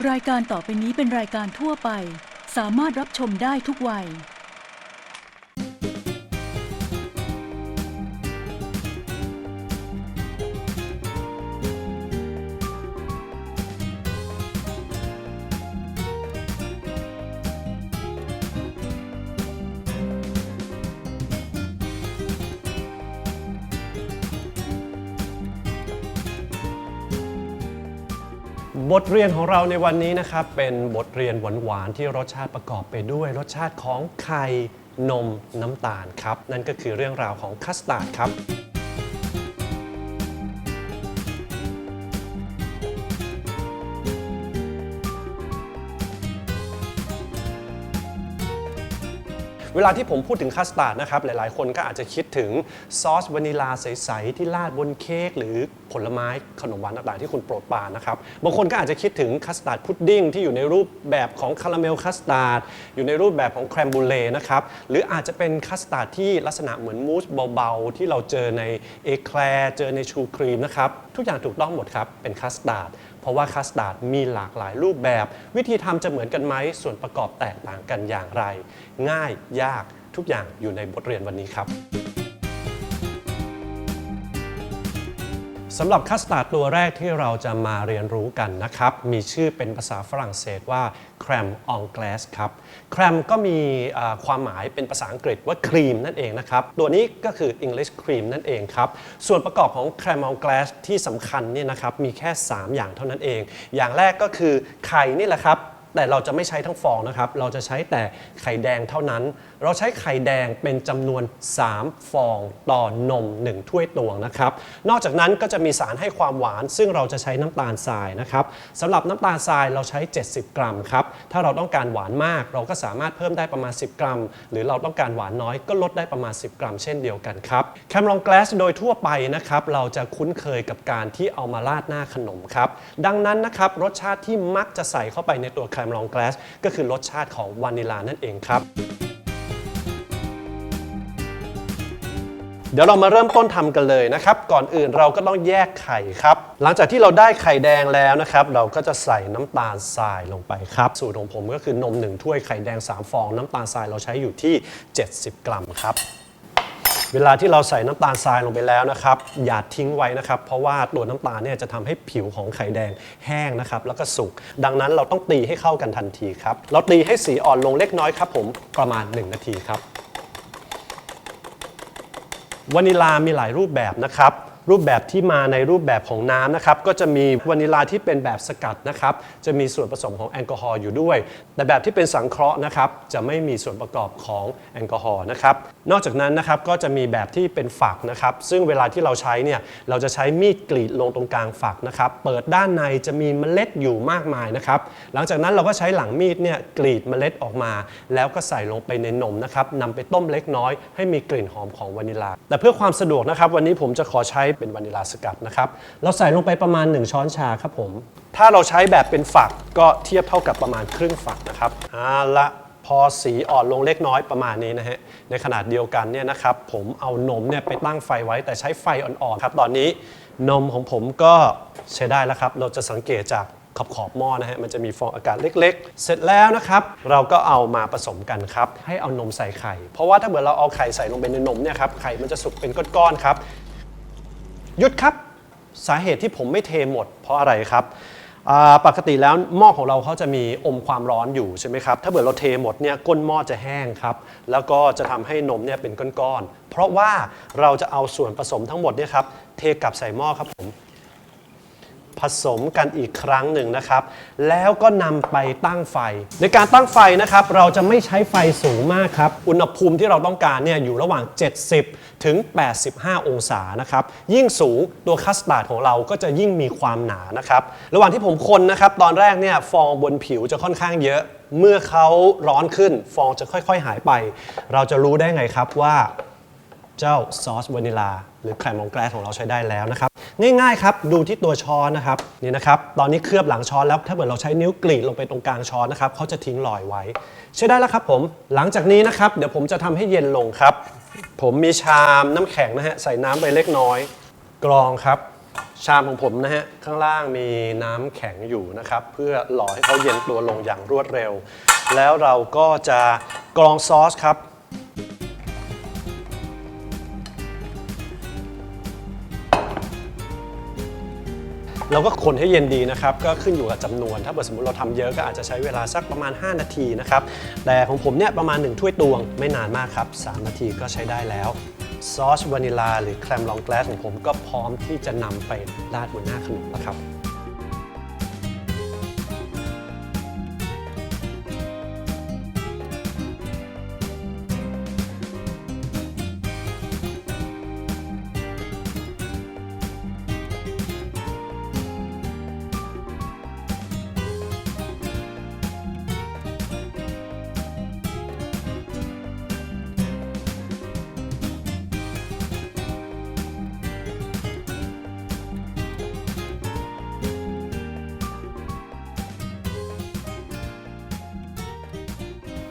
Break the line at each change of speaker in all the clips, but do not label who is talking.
รายการต่อไปนี้เป็นรายการทั่วไปสามารถรับชมได้ทุกวัย
บทเรียนของเราในวันนี้นะครับเป็นบทเรียนหวานๆที่รสชาติประกอบไปด้วยรสชาติของไข่นมน้ำตาลครับนั่นก็คือเรื่องราวของคัสตาร์ดครับเวลาที่ผมพูดถึงคัสตาร์ดนะครับหลายๆคนก็อาจจะคิดถึงซอสวานิลาใสๆที่ราดบนเค้กหรือผลไม้ขนมหวานต่างๆที่คุณโปรดปรานนะครับบางคนก็อาจจะคิดถึงคัสตาร์ดพุดดิ้งที่อยู่ในรูปแบบของคาราเมลคัสตาร์ดอยู่ในรูปแบบของแครมบูเล่นะครับหรืออาจจะเป็นคัสตาร์ดที่ลักษณะเหมือนมูสเบาๆที่เราเจอในเอแคลร์เจอในชูครีมนะครับทุกอย่างถูกต้องหมดครับเป็นคัสตาร์ดเพราะว่าคัสตาร์ดมีหลากหลายรูปแบบวิธีทำจะเหมือนกันไหมส่วนประกอบแตกต่างกันอย่างไรง่ายยากทุกอย่างอยู่ในบทเรียนวันนี้ครับสำหรับคัสตาร์ดตัวแรกที่เราจะมาเรียนรู้กันนะครับมีชื่อเป็นภาษาฝรั่งเศสว่าแครมองแกลสครับแครมก็มีความหมายเป็นภาษาอังกฤษว่าครีมนั่นเองนะครับตัวนี้ก็คือ English cream นั่นเองครับส่วนประกอบของแครมองแกลสที่สำคัญเนี่ยนะครับมีแค่3อย่างเท่านั้นเองอย่างแรกก็คือไข่นี่แหละครับแต่เราจะไม่ใช้ทั้งฟองนะครับเราจะใช้แต่ไข่แดงเท่านั้นเราใช้ไข่แดงเป็นจำนวน3ฟองต่อนม1ถ้วยตวงนะครับนอกจากนั้นก็จะมีสารให้ความหวานซึ่งเราจะใช้น้ำตาลทรายนะครับสำหรับน้ำตาลทรายเราใช้70 กรัมครับถ้าเราต้องการหวานมากเราก็สามารถเพิ่มได้ประมาณ10 กรัมหรือเราต้องการหวานน้อยก็ลดได้ประมาณ10 กรัมเช่นเดียวกันครับแคมรองแกลสโดยทั่วไปนะครับเราจะคุ้นเคยกับการที่เอามาราดหน้าขนมครับดังนั้นนะครับรสชาติที่มักจะใส่เข้าไปในตัวแคมรองแกลสก็คือรสชาติของวานิลานั่นเองครับเดี๋ยวเรามาเริ่มต้นทำกันเลยนะครับก่อนอื่นเราก็ต้องแยกไข่ครับหลังจากที่เราได้ไข่แดงแล้วนะครับเราก็จะใส่น้ำตาลทรายลงไปครับสูตรของผมก็คือนม1ถ้วยไข่แดง3ฟองน้ำตาลทรายเราใช้อยู่ที่70 กรัมครับเวลาที่เราใส่น้ำตาลทรายลงไปแล้วนะครับอย่าทิ้งไว้นะครับเพราะว่าตัวน้ำตาลเนี่ยจะทำให้ผิวของไข่แดงแห้งนะครับแล้วก็สุกดังนั้นเราต้องตีให้เข้ากันทันทีครับเราตีให้สีอ่อนลงเล็กน้อยครับผมประมาณ1 นาทีครับวานิลามีหลายรูปแบบนะครับรูปแบบที่มาในรูปแบบของน้ำนะครับก็จะมีวานิลาที่เป็นแบบสกัดนะครับจะมีส่วนผสมของแอลกอฮอล์อยู่ด้วยแต่แบบที่เป็นสังเคราะห์นะครับจะไม่มีส่วนประกอบของแอลกอฮอล์นะครับนอกจากนั้นนะครับก็จะมีแบบที่เป็นฝักนะครับซึ่งเวลาที่เราใช้เนี่ยเราจะใช้มีดกรีดลงตรงกลางฝักนะครับเปิดด้านในจะมีเมล็ดอยู่มากมายนะครับหลังจากนั้นเราก็ใช้หลังมีดเนี่ยกรีดเมล็ดออกมาแล้วก็ใส่ลงไปในนมนะครับนำไปต้มเล็กน้อยให้มีกลิ่นหอมของวานิลาแต่เพื่อความสะดวกนะครับวันนี้ผมจะขอใช้เป็นวานิลาสกัดนะครับเราใส่ลงไปประมาณ1 ช้อนชาครับผมถ้าเราใช้แบบเป็นฝักก็เทียบเท่ากับประมาณครึ่งฝักนะครับละพอสีอ่อนลงเล็กน้อยประมาณนี้นะฮะในขนาดเดียวกันเนี่ยนะครับผมเอานมเนี่ยไปตั้งไฟไว้แต่ใช้ไฟอ่อนๆครับตอนนี้นมของผมก็ใช้ได้แล้วครับเราจะสังเกตจากขอบหม้อนะฮะมันจะมีฟองอากาศเล็กๆเสร็จแล้วนะครับเราก็เอามาผสมกันครับให้เอานมใส่ไข่เพราะว่าถ้าเกิดเราเอาไข่ใส่ลงไปในนมเนี่ยครับไข่มันจะสุกเป็นก้อนๆครับหยุดครับสาเหตุที่ผมไม่เทหมดเพราะอะไรครับปกติแล้วหม้อของเราเขาจะมีอมความร้อนอยู่ใช่ไหมครับถ้าเกิดเราเทหมดเนี่ยก้นหม้อจะแห้งครับแล้วก็จะทำให้นมเนี่ยเป็นก้อนๆเพราะว่าเราจะเอาส่วนผสมทั้งหมดเนี่ยครับเทกลับใส่หม้อครับผมผสมกันอีกครั้งหนึ่งนะครับแล้วก็นำไปตั้งไฟในการตั้งไฟนะครับเราจะไม่ใช้ไฟสูงมากครับอุณหภูมิที่เราต้องการเนี่ยอยู่ระหว่าง70 ถึง 85 องศานะครับยิ่งสูงตัวคัสตาร์ดของเราก็จะยิ่งมีความหนานะครับระหว่างที่ผมคนนะครับตอนแรกเนี่ยฟองบนผิวจะค่อนข้างเยอะเมื่อเขาร้อนขึ้นฟองจะค่อยๆหายไปเราจะรู้ได้ไงครับว่าเจ้าซอสวานิลาหรือแครมองแกลสของเราใช้ได้แล้วนะครับง่ายๆครับดูที่ตัวช้อนนะครับนี่นะครับตอนนี้เคลือบหลังช้อนแล้วถ้าเกิดเราใช้นิ้วกรีดลงไปตรงกลางช้อนนะครับเขาจะทิ้งรอยไว้ใช้ได้แล้วครับผมหลังจากนี้นะครับเดี๋ยวผมจะทำให้เย็นลงครับผมมีชามน้ำแข็งนะฮะใส่น้ำไปเล็กน้อยกรองครับ ชามของผมนะฮะข้างล่างมีน้ำแข็งอยู่นะครับเพื่อหล่อให้เขาเย็นตัวลงอย่างรวดเร็วแล้วเราก็จะกรองซอสครับเราก็คนให้เย็นดีนะครับก็ขึ้นอยู่กับจำนวนถ้าสมมติเราทำเยอะก็อาจจะใช้เวลาสักประมาณ5นาทีนะครับแต่ของผมเนี่ยประมาณ1ถ้วยตวงไม่นานมากครับ3นาทีก็ใช้ได้แล้วซอสวานิลาหรือแครมลองแกลสของผมก็พร้อมที่จะนำไปราดบนหน้าขนมแล้วครับ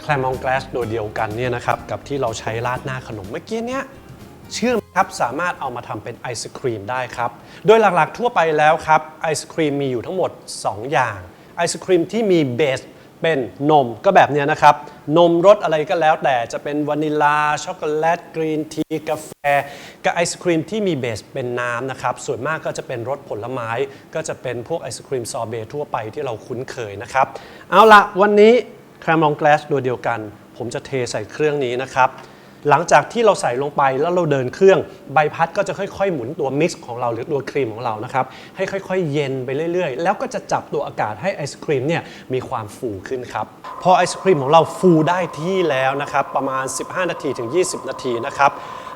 แครมองแกลสตัวเดียวกันเนี่ยนะครับกับที่เราใช้ราดหน้าขนมเมื่อกี้เนี่ยเชื่อมครับสามารถเอามาทำเป็นไอศครีมได้ครับโดยหลักๆทั่วไปแล้วครับไอศครีมมีอยู่ทั้งหมด2อย่างไอศครีมที่มีเบสเป็นนมก็แบบนี้นะครับนมรสอะไรก็แล้วแต่จะเป็นวานิลาช็อกโกแลตกรีนทีกาแฟกับไอศครีมที่มีเบสเป็นน้ำนะครับส่วนมากก็จะเป็นรสผลไม้ก็จะเป็นพวกไอศครีมซอร์เบต์ทั่วไปที่เราคุ้นเคยนะครับเอาละวันนี้แครมองแกลสตัวเดียวกันผมจะเทใส่เครื่องนี้นะครับหลังจากที่เราใส่ลงไปแล้วเราเดินเครื่องใบพัดก็จะค่อยๆหมุนตัวมิกซ์ของเราหรือตัวครีมของเรานะครับให้ค่อยๆเย็นไปเรื่อยๆแล้วก็จะจับตัวอากาศให้ไอศครีมเนี่ยมีความฟูขึ้นครับพอไอศครีมของเราฟูได้ที่แล้วนะครับประมาณ15นาทีถึง20นาทีนะครับ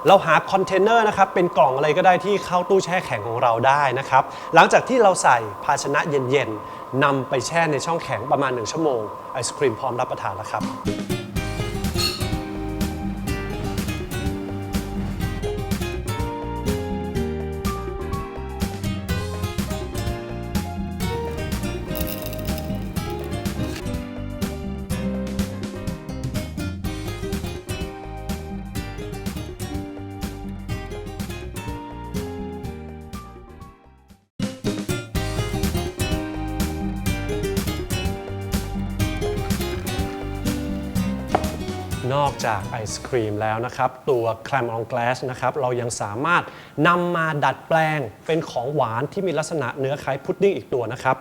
เราหาคอนเทนเนอร์นะครับเป็นกล่องอะไรก็ได้ที่เข้าตู้แช่แข็งของเราได้นะครับหลังจากที่เราใส่ภาชนะเย็นๆนำไปแช่ในช่องแข็งประมาณ1ชั่วโมงไอศครีมพร้อมรับประทานแล้วครับนอกจากไอศครีมแล้วนะครับตัวแครมองแกลสนะครับเรายังสามารถนำมาดัดแปลงเป็นของหวานที่มีลักษณะเนื้อคล้ายพุดดิ้งอีกตัวนะครับ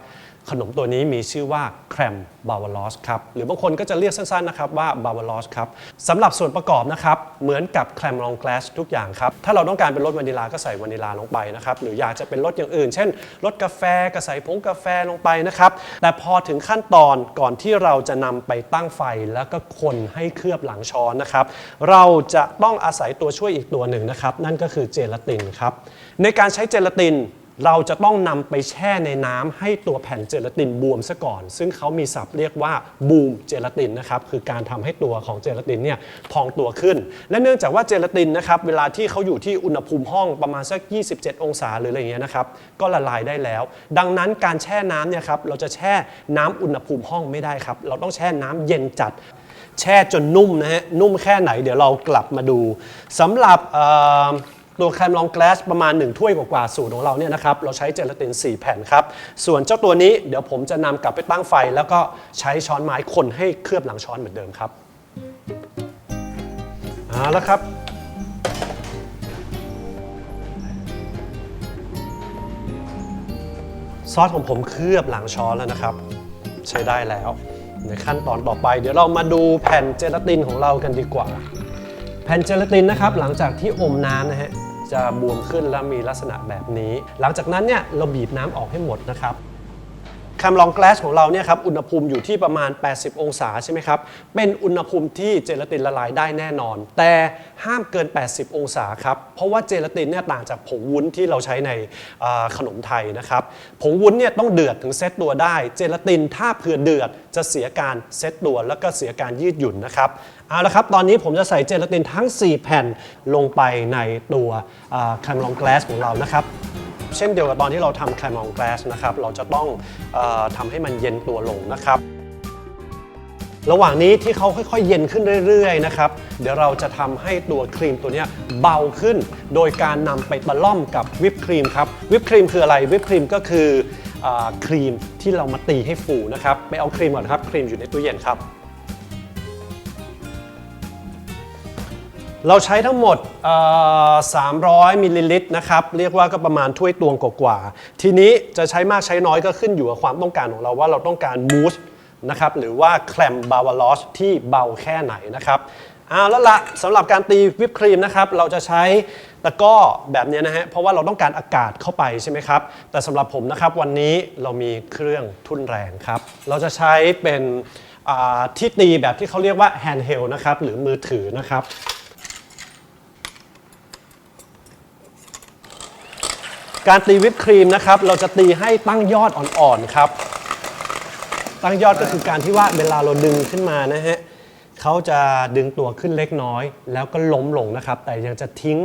ขนมตัวนี้มีชื่อว่าแครมบาวาลอสครับหรือบางคนก็จะเรียกสั้นๆนะครับว่าบาวาลอสครับสำหรับส่วนประกอบนะครับเหมือนกับแครมองแกลสทุกอย่างครับถ้าเราต้องการเป็นรสวานิลาก็ใส่วานิลาลงไปนะครับหรืออยากจะเป็นรสอย่างอื่นเช่นรสกาแฟก็ใส่ผงกาแฟลงไปนะครับแต่พอถึงขั้นตอนก่อนที่เราจะนำไปตั้งไฟแล้วก็คนให้เคลือบหลังช้อนนะครับเราจะต้องอาศัยตัวช่วยอีกตัวหนึ่งนะครับนั่นก็คือเจลาตินครับในการใช้เจลาตินเราจะต้องนำไปแช่ในน้ำให้ตัวแผ่นเจลาตินบวมซะก่อนซึ่งเขามีศัพท์เรียกว่าบูมเจลาตินนะครับคือการทำให้ตัวของเจลาตินเนี่ยพองตัวขึ้นและเนื่องจากว่าเจลาตินนะครับเวลาที่เขาอยู่ที่อุณหภูมิห้องประมาณสัก27องศาหรืออะไรเงี้ยนะครับก็ละลายได้แล้วดังนั้นการแช่น้ำเนี่ยครับเราจะแช่น้ำอุณหภูมิห้องไม่ได้ครับเราต้องแช่น้ำเย็นจัดแช่จนนุ่มนะฮะนุ่มแค่ไหนเดี๋ยวเรากลับมาดูสำหรับตัวแครมลองแกลสประมาณ1ถ้วยกว่าสูตรของเราเนี่ยนะครับเราใช้เจลาติน4แผ่นครับส่วนเจ้าตัวนี้เดี๋ยวผมจะนำกลับไปตั้งไฟแล้วก็ใช้ช้อนไม้คนให้เคลือบหลังช้อนเหมือนเดิมครับเอาละครับซอสของผมเคลือบหลังช้อนแล้วนะครับใช้ได้แล้วในขั้นตอนต่อไปเดี๋ยวเรามาดูแผ่นเจลาตินของเรากันดีกว่าแผ่นเจลาตินนะครับหลังจากที่อมน้ำนะฮะจะบวมขึ้นและมีลักษณะแบบนี้หลังจากนั้นเนี่ยเราบีบน้ำออกให้หมดนะครับแครมลองแกลสของเราเนี่ยครับอุณหภูมิอยู่ที่ประมาณ80องศาใช่ไหมครับเป็นอุณหภูมิที่เจลาตินละลายได้แน่นอนแต่ห้ามเกิน80องศาครับเพราะว่าเจลาตินเนี่ยต่างจากผงวุ้นที่เราใช้ในขนมไทยนะครับผงวุ้นเนี่ยต้องเดือดถึงเซตตัวได้เจลาตินถ้าเผื่อเดือดจะเสียการเซตตัวแล้วก็เสียการยืดหยุ่นนะครับเอาละครับตอนนี้ผมจะใส่เจลาตินทั้ง4แผ่นลงไปในตัวแครมลองแกลสของเรานะครับเช่นเดียวกับตอนที่เราทำแครมลองแกลสนะครับเราจะต้องทำให้มันเย็นตัวลงนะครับ ระหว่างนี้ที่เขาค่อยๆเย็นขึ้นเรื่อยๆนะครับเดี๋ยวเราจะทำให้ตัวครีมตัวนี้เบาขึ้นโดยการนำไปตะล่อมกับวิปครีมครับวิปครีมคืออะไรวิปครีมก็คือครีมที่เรามาตีให้ฟูนะครับไปเอาครีมก่อนครับครีมอยู่ในตู้เย็นครับเราใช้ทั้งหมด300มิลลิลิตรนะครับเรียกว่าก็ประมาณถ้วยตวงกว่าๆทีนี้จะใช้มากใช้น้อยก็ขึ้นอยู่กับความต้องการของเราว่าเราต้องการมูสนะครับหรือว่าแคลมบาวาลอชที่เบาแค่ไหนนะครับเอาแล้วละสำหรับการตีวิปครีมนะครับเราจะใช้ตะกร้อแบบนี้นะฮะเพราะว่าเราต้องการอากาศเข้าไปใช่ไหมครับแต่สำหรับผมนะครับวันนี้เรามีเครื่องทุ่นแรงครับเราจะใช้เป็นที่ตีแบบที่เขาเรียกว่าแฮนด์เฮลนะครับหรือมือถือนะครับการตีวิปครีมนะครับเราจะตีให้ตั้งยอดอ่อนๆครับตั้งยอดก็คือการที่ว่าเวลาเราดึงขึ้นมานะฮะเขาจะดึงตัวขึ้นเล็กน้อยแล้วก็ล้มลงนะครับแต่ยังจะทิ้ง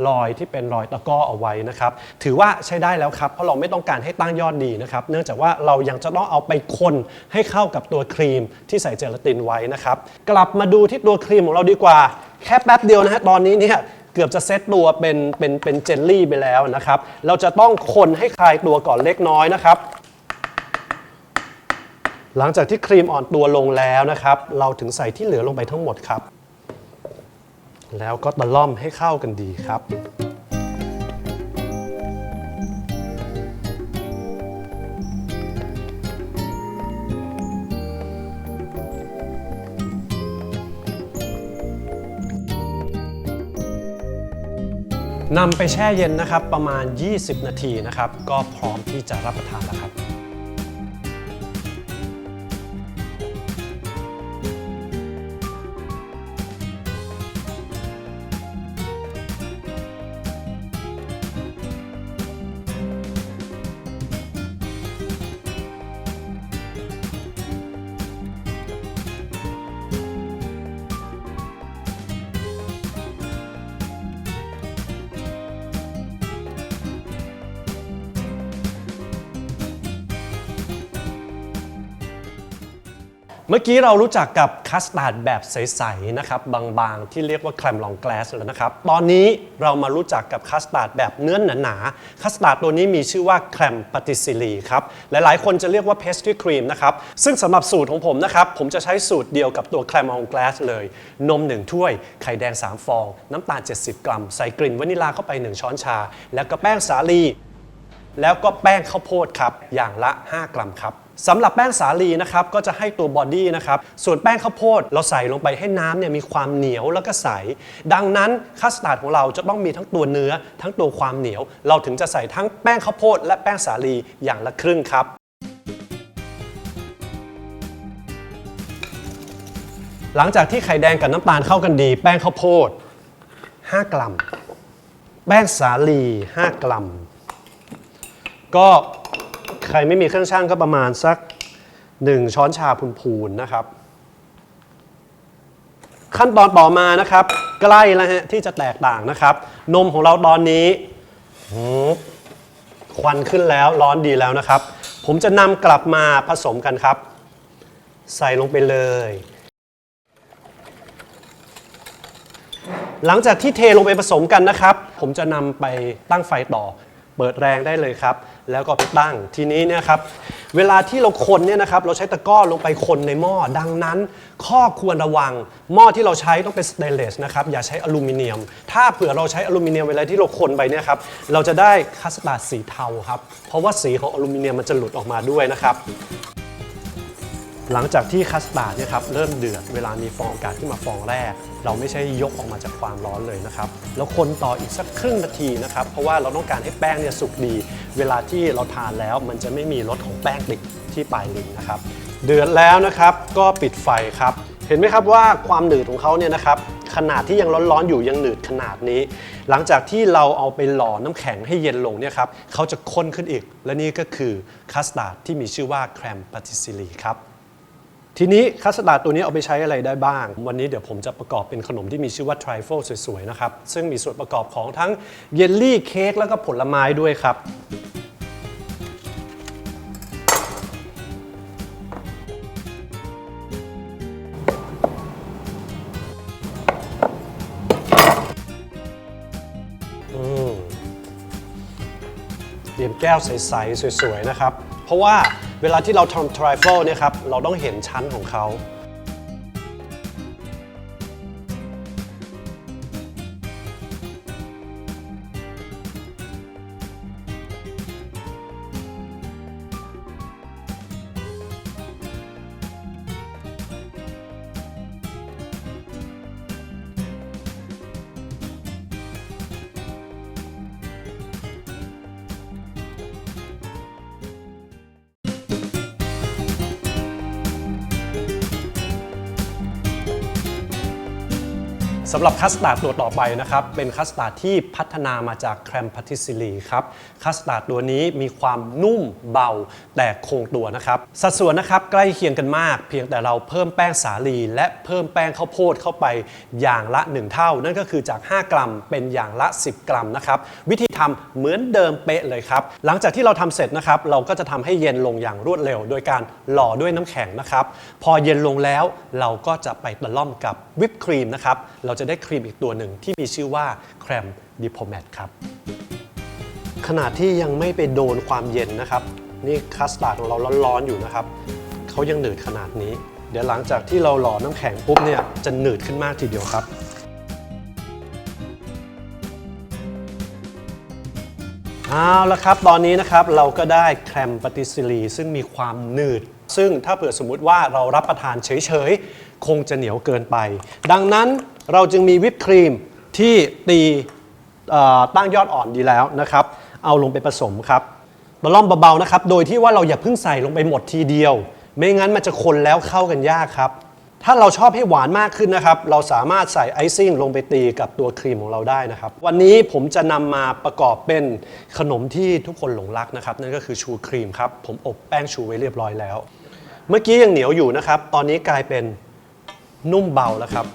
รอยที่เป็นรอยตะกร้อเอาไว้นะครับถือว่าใช้ได้แล้วครับเพราะเราไม่ต้องการให้ตั้งยอดดีนะครับเนื่องจากว่าเรายังจะต้องเอาไปคนให้เข้ากับตัวครีมที่ใส่เจลาตินไว้นะครับกลับมาดูที่ตัวครีมของเราดีกว่าแค่แป๊บเดียวนะฮะตอนนี้เนี่ยเกือบจะเซตตัวเป็นเจลลี่ไปแล้วนะครับเราจะต้องคนให้คลายตัวก่อนเล็กน้อยนะครับหลังจากที่ครีมอ่อนตัวลงแล้วนะครับเราถึงใส่ที่เหลือลงไปทั้งหมดครับแล้วก็ตะล่อมให้เข้ากันดีครับนำไปแช่เย็นนะครับประมาณ20นาทีนะครับก็พร้อมที่จะรับประทานแล้วครับเมื่อกี้เรารู้จักกับคัสตาร์ดแบบใสๆนะครับบางๆที่เรียกว่าแคลมลองแกลสแล้วนะครับตอนนี้เรามารู้จักกับคัสตาร์ดแบบเนื้อหนาๆคัสตาร์ดตัวนี้มีชื่อว่าแคลมปาติซิลีครับหลายๆคนจะเรียกว่าเพสทรีครีมนะครับซึ่งสำหรับสูตรของผมนะครับผมจะใช้สูตรเดียวกับตัวแคลมลองแกลสเลยนม1ถ้วยไข่แดง3ฟองน้ำตาล70กรัมใส่กลิ่นวานิลลาเข้าไป1ช้อนชาแล้วก็แป้งสาลีแล้วก็แป้งข้าวโพดครับอย่างละ5กรัมครับสำหรับแป้งสาลีนะครับก็จะให้ตัวบอดี้นะครับส่วนแป้งข้าวโพดเราใส่ลงไปให้น้ำเนี่ยมีความเหนียวแล้วก็ใสดังนั้นคัสตาร์ดของเราจะต้องมีทั้งตัวเนื้อทั้งตัวความเหนียวเราถึงจะใส่ทั้งแป้งข้าวโพดและแป้งสาลีอย่างละครึ่งครับหลังจากที่ไข่แดงกับน้ำตาลเข้ากันดีแป้งข้าวโพด5กรัมแป้งสาลี5กรัมก็ใครไม่มีเครื่องชั่งก็ประมาณสัก1ช้อนชาพูนๆนะครับขั้นตอนต่อมานะครับใกล้แล้วฮะที่จะแตกต่างนะครับนมของเราตอนนี้ควันขึ้นแล้วร้อนดีแล้วนะครับผมจะนำกลับมาผสมกันครับใส่ลงไปเลยหลังจากที่เทลงไปผสมกันนะครับผมจะนำไปตั้งไฟต่อเปิดแรงได้เลยครับแล้วก็ไปตั้งทีนี้เนี่ยครับเวลาที่เราคนเนี่ยนะครับเราใช้ตะกร้อลงไปคนในหม้อดังนั้นข้อควรระวังหม้อที่เราใช้ต้องเป็นสเตนเลสนะครับอย่าใช้อลูมิเนียมถ้าเผื่อเราใช้อลูมิเนียมเวลาที่เราคนไปเนี่ยครับเราจะได้คัสตาร์ดสีเทาครับเพราะว่าสีของอลูมิเนียมมันจะหลุดออกมาด้วยนะครับหลังจากที่คัสตาร์ดเนี่ยครับเริ่มเดือดเวลามีฟองอากาศขึ้นมาฟองแรกเราไม่ใช่ยกออกมาจากความร้อนเลยนะครับแล้วคนต่ออีกสักครึ่งนาทีนะครับเพราะว่าเราต้องการให้แป้งเนี่ยสุกดีเวลาที่เราทานแล้วมันจะไม่มีรสของแป้งติดที่ปลายลิ้นนะครับเดือดแล้วนะครับก็ปิดไฟครับเห็นไหมครับว่าความหนืดของเขาเนี่ยนะครับขนาดที่ยังร้อนๆอยู่ยังหนืดขนาดนี้หลังจากที่เราเอาไปหล่อน้ำแข็งให้เย็นลงเนี่ยครับเขาจะข้นขึ้นอีกและนี่ก็คือคัสตาร์ดที่มีชื่อว่าแครมปาติซิลีครับทีนี้คัสตาร์ดตัวนี้เอาไปใช้อะไรได้บ้างวันนี้เดี๋ยวผมจะประกอบเป็นขนมที่มีชื่อว่าทริฟเฟิลสวยๆนะครับซึ่งมีส่วนประกอบของทั้งเยลลี่เค้กแล้วก็ผลไม้ด้วยครับ ห็นแก้วใสๆสวยๆนะครับเพราะว่าเวลาที่เราทำทริฟเฟิลเนี่ยครับเราต้องเห็นชั้นของเขาสำหรับคัสตาร์ดตัวต่อไปนะครับเป็นคัสตาร์ดที่พัฒนามาจากแครมพาติสซิลีครับคัสตาร์ดตัวนี้มีความนุ่มเบาแต่คงตัวนะครับสัดส่วนนะครับใกล้เคียงกันมากเพียงแต่เราเพิ่มแป้งสาลีและเพิ่มแป้งข้าวโพดเข้าไปอย่างละ1เท่านั่นก็คือจาก5กรัมเป็นอย่างละ10กรัมนะครับวิธีทำเหมือนเดิมเป๊ะเลยครับหลังจากที่เราทำเสร็จนะครับเราก็จะทำให้เย็นลงอย่างรวดเร็วโดยการหล่อด้วยน้ำแข็งนะครับพอเย็นลงแล้วเราก็จะไปตะล่อมกับวิปครีมนะครับเราจะได้ครีมอีกตัวหนึ่งที่มีชื่อว่าแครมดิโพแมตครับขณะที่ยังไม่ไปโดนความเย็นนะครับนี่คัสตาร์ดของเราร้อนๆอยู่นะครับเขายังหนืดขนาดนี้เดี๋ยวหลังจากที่เราหล่อน้ำแข็งปุ๊บเนี่ยจะหนืดขึ้นมากทีเดียวครับเอาละครับตอนนี้นะครับเราก็ได้แครมปาติสซิลีซึ่งมีความหนืดซึ่งถ้าเผื่อสมมุติว่าเรารับประทานเฉยๆคงจะเหนียวเกินไปดังนั้นเราจึงมีวิปครีมที่ตีตั้งยอดอ่อนดีแล้วนะครับเอาลงไปผสมครับตะล่อมเบาๆนะครับโดยที่ว่าเราอย่าเพิ่งใส่ลงไปหมดทีเดียวไม่งั้นมันจะคนแล้วเข้ากันยากครับถ้าเราชอบให้หวานมากขึ้นนะครับเราสามารถใส่ไอซิ่งลงไปตีกับตัวครีมของเราได้นะครับวันนี้ผมจะนำมาประกอบเป็นขนมที่ทุกคนหลงรักนะครับนั่นก็คือชูครีมครับผมอบแป้งชูไว้เรียบร้อยแล้วเมื่อกี้ยังเหนียวอยู่นะครับตอนนี้กลายเป็นนุ่มเบาแล้วครับ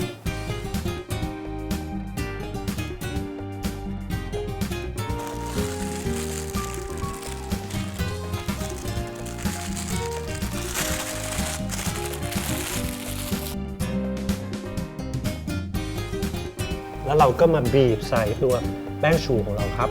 แล้วเราก็มาบีบใส่ตัวแป้งชูของเราครับ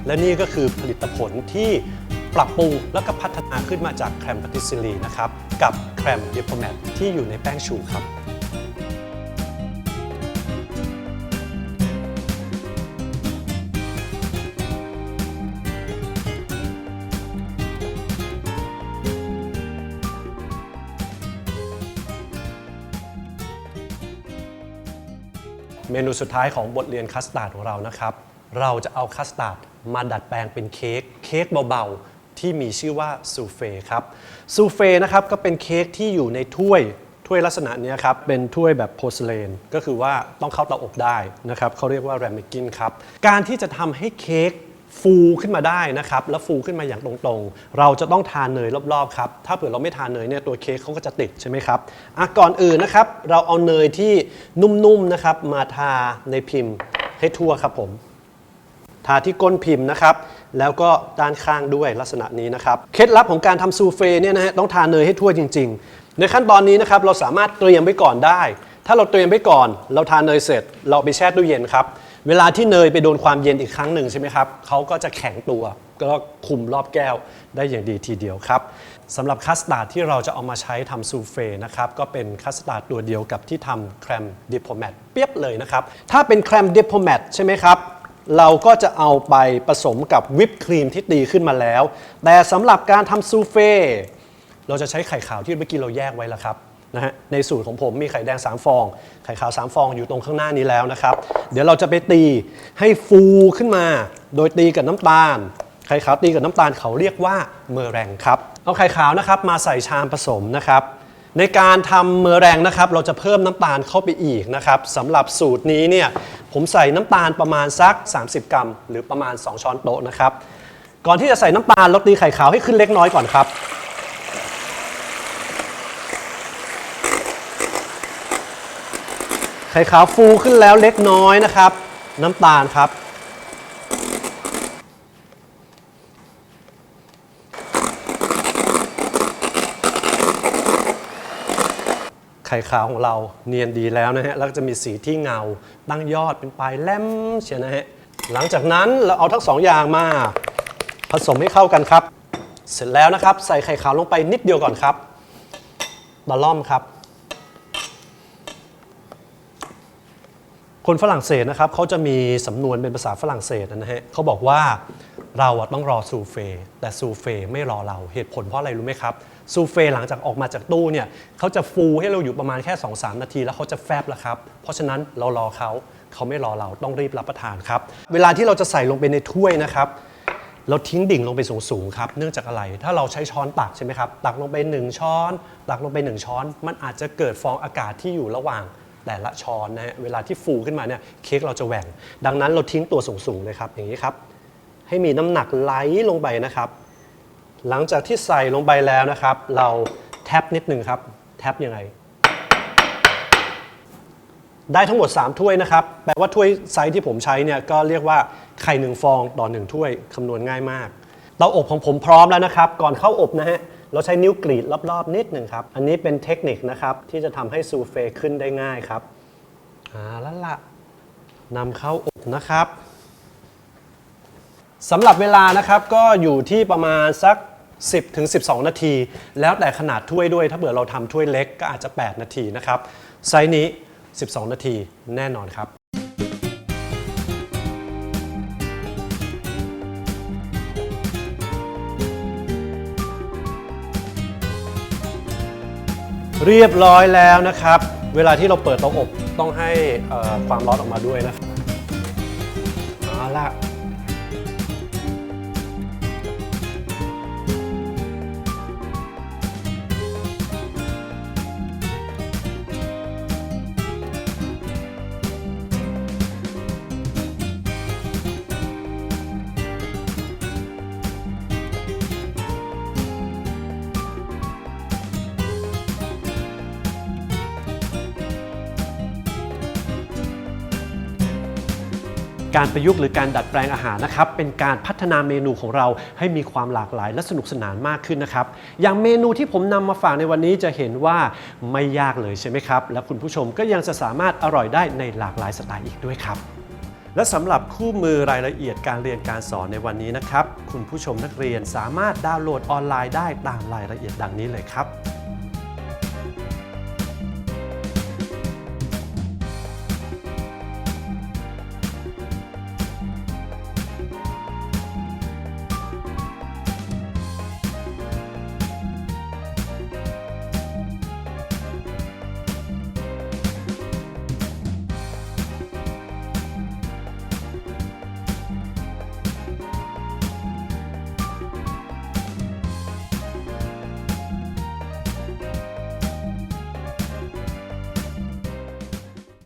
และนี่ก็คือผลิตผลที่ปรับปรุงแล้วก็พัฒนาขึ้นมาจากแครมพาติสซิลีนะครับกับแครมดิโพแมตที่อยู่ในแป้งชูครับเมนูสุดท้ายของบทเรียนคัสตาร์ดของเรานะครับเราจะเอาคัสตาร์ดมาดัดแปลงเป็นเค้กเบาๆที่มีชื่อว่าซูเฟ่ครับซูเฟ่นะครับก็เป็นเค้กที่อยู่ในถ้วยลักษณะนี้ครับเป็นถ้วยแบบโพร์ซิเลนก็คือว่าต้องเข้าเตาอบได้นะครับเขาเรียกว่าแรมิกินครับการที่จะทำให้เค้กฟูขึ้นมาได้นะครับแล้วฟูขึ้นมาอย่างตรงๆเราจะต้องทาเนยรอบๆครับถ้าเผื่อเราไม่ทาเนยเนี่ยตัวเค้กเขาก็จะติดใช่ไหมครับก่อนอื่นนะครับเราเอาเนยที่นุ่มๆนะครับมาทาในพิมพ์ให้ทั่วครับผมทาที่ก้นพิมพ์นะครับแล้วก็ด้านข้างด้วยลักษณะนี้นะครับเคล็ดลับของการทำซูเฟ่เนี่ยนะฮะต้องทาเนยให้ทั่วจริงๆในขั้นตอนนี้นะครับเราสามารถเตรียมไว้ก่อนได้ถ้าเราเตรียมไว้ก่อนเราทาเนยเสร็จเราไปแช่ตู้เย็นครับเวลาที่เนยไปโดนความเย็นอีกครั้งหนึ่งใช่ไหมครับเขาก็จะแข็งตัวก็คุมรอบแก้วได้อย่างดีทีเดียวครับสำหรับคัสตาร์ดที่เราจะเอามาใช้ทำซูเฟ่นะครับก็เป็นคัสตาร์ดตัวเดียวกับที่ทำแครมดิโพแมตเปียบเลยนะครับถ้าเป็นแครมดิโพแมตใช่ไหมครับเราก็จะเอาไปผสมกับวิปครีมที่ตีขึ้นมาแล้วแต่สำหรับการทำซูเฟ่เราจะใช้ไข่ขาวที่เมื่อกี้เราแยกไว้แล้วครับนะฮะในสูตรของผมมีไข่แดง3ฟองไข่ขาว3ฟองอยู่ตรงข้างหน้านี้แล้วนะครับเดี๋ยวเราจะไปตีให้ฟูขึ้นมาโดยตีกับน้ำตาลไข่ขาวตีกับน้ำตาลเขาเรียกว่าเมอแรงครับเอาไข่ขาวนะครับมาใส่ชามผสมนะครับในการทำเมอแรงนะครับเราจะเพิ่มน้ำตาลเข้าไปอีกนะครับสำหรับสูตรนี้เนี่ยผมใส่น้ำตาลประมาณสัก30 กรัมหรือประมาณ2ช้อนโต๊ะนะครับก่อนที่จะใส่น้ำตาลเราตีไข่ขาวให้ขึ้นเล็กน้อยก่อนครับไข่ขาวฟูขึ้นแล้วเล็กน้อยนะครับน้ำตาลครับ ไข่ขาวของเราเนียนดีแล้วนะฮะแล้วก็จะมีสีที่เงาตั้งยอดเป็นปลายแหลมเชียวนะฮะหลังจากนั้นเราเอาทั้ง2อย่างมาผสมให้เข้ากันครับเสร็จแล้วนะครับใส่ไข่ขาวลงไปนิดเดียวก่อนครับบาล่อมครับคนฝรั่งเศสนะครับเขาจะมีสำนวนเป็นภาษาฝรั่งเศสนะฮะเขาบอกว่าเราต้องรอซูเฟ่แต่ซูเฟ่ไม่รอเราเหตุผลเพราะอะไรรู้ไหมครับซูเฟ่หลังจากออกมาจากตู้เนี่ยเขาจะฟูให้เราอยู่ประมาณแค่ 2-3 นาทีแล้วเขาจะแฟบแล้วครับเพราะฉะนั้นเรารอเขาไม่รอเราต้องรีบรับประทานครับเวลาที่เราจะใส่ลงไปในถ้วยนะครับเราทิ้งดิ่งลงไปสูงๆครับเนื่องจากอะไรถ้าเราใช้ช้อนตักใช่ไหมครับตักลงไป1ช้อนตักลงไป1ช้อนมันอาจจะเกิดฟองอากาศที่อยู่ระหว่างแต่ละช้อนนะฮะเวลาที่ฟูขึ้นมาเนี่ยเค้กเราจะแหว่งดังนั้นเราทิ้งตัวสูงๆเลยครับอย่างนี้ครับให้มีน้ำหนักไหลลงไปนะครับหลังจากที่ใส่ลงไปแล้วนะครับเราแท็บนิดนึงครับแท็บยังไงได้ทั้งหมด3ถ้วยนะครับแปลว่าถ้วยไซส์ที่ผมใช้เนี่ยก็เรียกว่าไข่1ฟองต่อ1ถ้วยคำนวณง่ายมากเตาอบของผมพร้อมแล้วนะครับก่อนเข้าอบนะฮะเราใช้นิ้วกรีดรอบๆนิดหนึ่งครับอันนี้เป็นเทคนิคนะครับที่จะทำให้ซูเฟ่ขึ้นได้ง่ายครับแล้วล่ะนำเข้าอบนะครับสำหรับเวลานะครับก็อยู่ที่ประมาณสัก 10-12 นาทีแล้วแต่ขนาดถ้วยด้วยถ้าเผื่อเราทำถ้วยเล็กก็อาจจะ8นาทีนะครับไซส์นี้12 นาทีแน่นอนครับเรียบร้อยแล้วนะครับเวลาที่เราเปิดเตาอบต้องให้ความร้อนออกมาด้วยนะครับเอาล่ะการประยุกต์หรือการดัดแปลงอาหารนะครับเป็นการพัฒนาเมนูของเราให้มีความหลากหลายและสนุกสนานมากขึ้นนะครับอย่างเมนูที่ผมนำมาฝากในวันนี้จะเห็นว่าไม่ยากเลยใช่ไหมครับและคุณผู้ชมก็ยังจะสามารถอร่อยได้ในหลากหลายสไตล์อีกด้วยครับและสำหรับคู่มือรายละเอียดการเรียนการสอนในวันนี้นะครับคุณผู้ชมนักเรียนสามารถดาวน์โหลดออนไลน์ได้ตามรายละเอียดดังนี้เลยครับ